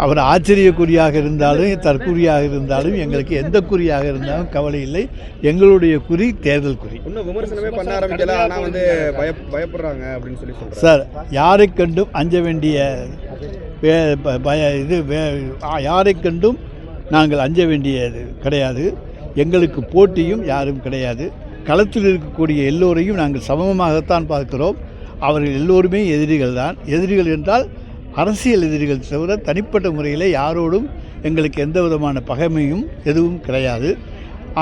அவர் ஆச்சரியக்குறியாக இருந்தாலும் தற்குறியாக இருந்தாலும் எங்களுக்கு எந்த குறியாக இருந்தாலும் கவலை இல்லை. எங்களுடைய குறி தேர்தல் குறி. இன்னும் விமர்சனமே பண்ண ஆரம்பிக்கல, ஆனால் வந்து பயப்படுறாங்க அப்படின்னு சொல்லி சொல்கிறார் சார். யாரை கண்டும் அஞ்ச வேண்டிய யாரை கண்டும் நாங்கள் அஞ்ச வேண்டியது கிடையாது. எங்களுக்கு போட்டியும் யாரும் கிடையாது. களத்தில் இருக்கக்கூடிய எல்லோரையும் நாங்கள் சமமாகத்தான் பார்க்கிறோம். அவர்கள் எல்லோருமே எதிரிகள் தான். எதிரிகள் என்றால் அரசியல் எதிரிகள் தவிர தனிப்பட்ட முறையில் யாரோடும் எங்களுக்கு எந்த விதமான பகைமையும் எதுவும் கிடையாது.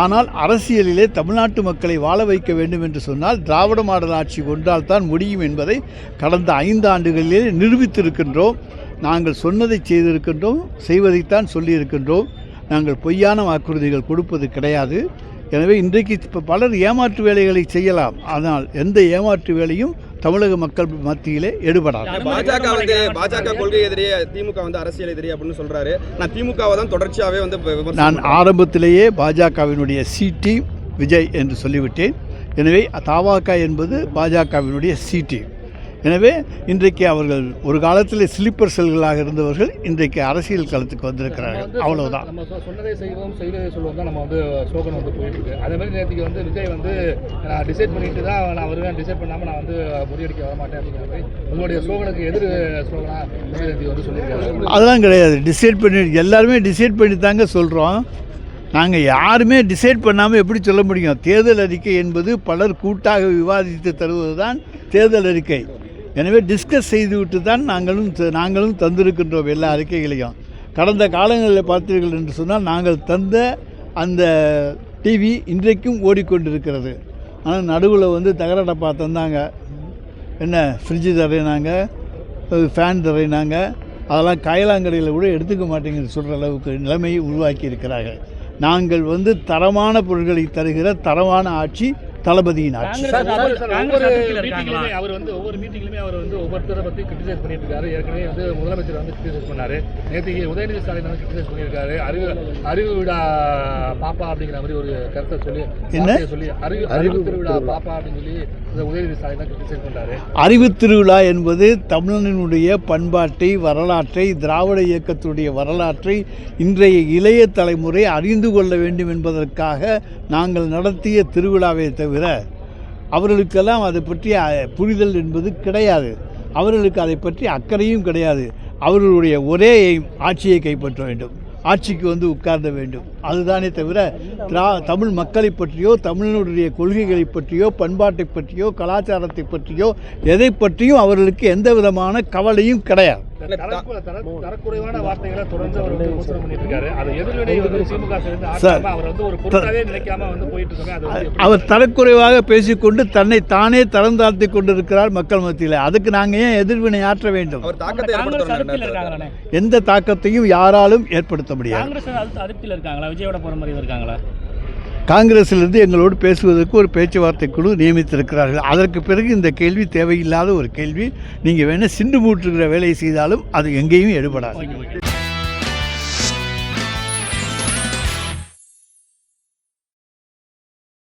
ஆனால் அரசியலிலே தமிழ்நாட்டு மக்களை வாழ வைக்க வேண்டும் என்று சொன்னால் திராவிட மாடல் ஆட்சி ஒன்றால் தான் முடியும் என்பதை கடந்த 5 ஆண்டுகளிலே நிரூபித்திருக்கின்றோம். நாங்கள் சொன்னதை செய்திருக்கின்றோம், செய்வதைத்தான் சொல்லியிருக்கின்றோம். நாங்கள் பொய்யான வாக்குறுதிகள் கொடுப்பது கிடையாது. எனவே இன்றைக்கு இப்போ பலர் ஏமாற்று வேலைகளை செய்யலாம், ஆனால் எந்த ஏமாற்று வேலையும் தமிழக மக்கள் மத்தியிலே எடுபடாது. பாஜக கொள்கை எதிரியே, திமுக வந்து அரசியல் எதிரி அப்படின்னு சொல்றாரு. நான் திமுகவை தான் தொடர்ச்சியாகவே வந்து நான் ஆரம்பத்திலேயே பாஜகவினுடைய சி டீம் விஜய் என்று சொல்லிவிட்டேன். எனவே தமாக என்பது பாஜகவினுடைய சி டீம். எனவே இன்றைக்கு அவர்கள் ஒரு காலத்தில் ஸ்லீப்பர் செல்களாக இருந்தவர்கள் இன்றைக்கு அரசியல் களத்துக்கு வந்திருக்கிறார்கள். அவ்வளவுதான். நம்ம சொன்னதை செய்வோம், செய்வதை சொல்லுவோம் தான் நம்ம வந்து ஸ்லோகன் வந்து போயிட்டு இருக்கு. அதே மாதிரி நேற்றுக்கு வந்து விஜய் வந்து நான் டிசைட் பண்ணிட்டு தான் நான் வருவேன், டிசைட் பண்ணாமல் நான் வந்து முறியடிக்க வரமாட்டேன் அப்படிங்கிற மாதிரி உங்களுடைய ஸ்லோகனுக்கு எதிர் ஸ்லோகனா விஜய் வந்து சொல்லியிருக்காரு. அதெல்லாம் கிடையாது. டிசைட் பண்ணி எல்லாருமே டிசைட் பண்ணி தாங்க சொல்கிறோம். நாங்கள் யாருமே டிசைட் பண்ணாமல் எப்படி சொல்ல முடியும்? தேர்தல் அறிக்கை என்பது பலர் கூட்டாக விவாதித்து தருவது தான் தேர்தல் அறிக்கை. எனவே டிஸ்கஸ் செய்துவிட்டு தான் நாங்களும் தந்திருக்கின்றோம் எல்லா அறிக்கைகளையும். கடந்த காலங்களில் பார்த்தீர்கள் என்று சொன்னால் நாங்கள் தந்த அந்த டிவி இன்றைக்கும் ஓடிக்கொண்டிருக்கிறது. ஆனால் நடுவில் வந்து தகர டப்பா தந்தாங்க, என்ன ஃப்ரிட்ஜு தரையினாங்க, ஃபேன் தரையினாங்க. அதெல்லாம் காயலாங்கடையில் கூட எடுத்துக்க மாட்டேங்குது சொல்கிற அளவுக்கு நிலைமையை உருவாக்கி இருக்கிறார்கள். நாங்கள் வந்து தரமான பொருட்களை தருகிற தரமான ஆட்சி தளபதியின் ஆட்சி. அவர் வந்து ஒவ்வொரு மீட்டிங்லையுமே அவர் வந்து ஒவ்வொருத்தரை பற்றி கிரிட்டிசைஸ் பண்ணிட்டு இருக்காரு. ஏற்கனவே வந்து முதலமைச்சர் வந்து கிரிட்டிசைஸ் பண்ணாரு. நேற்றுக்கு உதயநிதி ஸ்டாலின் வந்து கிரிட்டிசைஸ் பண்ணியிருக்காரு. அறிவு விழா பாப்பா அப்படிங்கிற மாதிரி ஒரு கருத்தை சொல்லி அறிவு திருவிழா பாப்பா அப்படின்னு சொல்லி உதயநிதி ஸ்டாலின் தான் கிரிட்டிசைஸ் பண்றாரு. அறிவு திருவிழா என்பது தமிழனுடைய பண்பாட்டை, வரலாற்றை, திராவிட இயக்கத்துடைய வரலாற்றை இன்றைய இளைய தலைமுறை அறிந்து கொள்ள வேண்டும் என்பதற்காக நாங்கள் நடத்திய திருவிழாவை தவிர அவர்களுக்கெல்லாம் அதை பற்றிய புரிதல் என்பது கிடையாது. அவர்களுக்கு அதை பற்றி அக்கறையும் கிடையாது. அவர்களுடைய ஒரே ஆட்சியை கைப்பற்ற வேண்டும், ஆட்சிக்கு வந்து உட்கார்ந்த வேண்டும். அதுதானே தவிர தமிழ் மக்களை பற்றியோ, தமிழனுடைய கொள்கைகளை பற்றியோ, பண்பாட்டை பற்றியோ, கலாச்சாரத்தை பற்றியோ, எதை பற்றியும் அவர்களுக்கு எந்த விதமான கவலையும் கிடையாது. தரக்குறைவான வார்த்தைகளை தொடர்ந்து அவர் வந்து விமர்சனம் பண்ணிட்டு இருக்காரு. அது எதிர்வினை வந்து திமுக அவர் வந்து ஒரு பொருட்டாவே நினைக்காம வந்து போயிட்டு இருக்காங்க. அவர் தரக்குறைவாக பேசிக்கொண்டு தன்னை தானே தரம் தாழ்த்தி கொண்டிருக்கிறார் மக்கள் மத்தியில். அதுக்கு நாங்கள் ஏன் எதிர்வினை ஆற்ற வேண்டும்? எந்த தாக்கத்தையும் யாராலும் ஏற்படுத்த முடியாது. காங்கிரஸிலிருந்து எங்களோடு பேசுவதற்கு ஒரு பேச்சுவார்த்தை குழு நியமித்திருக்கிறார்கள். அதற்கு பிறகு இந்த கேள்வி தேவையில்லாத ஒரு கேள்வி. நீங்கள் வேணால் சிண்டு மூட்டுகிற வேலையை செய்தாலும் அது எங்கேயும் எடுபடாது.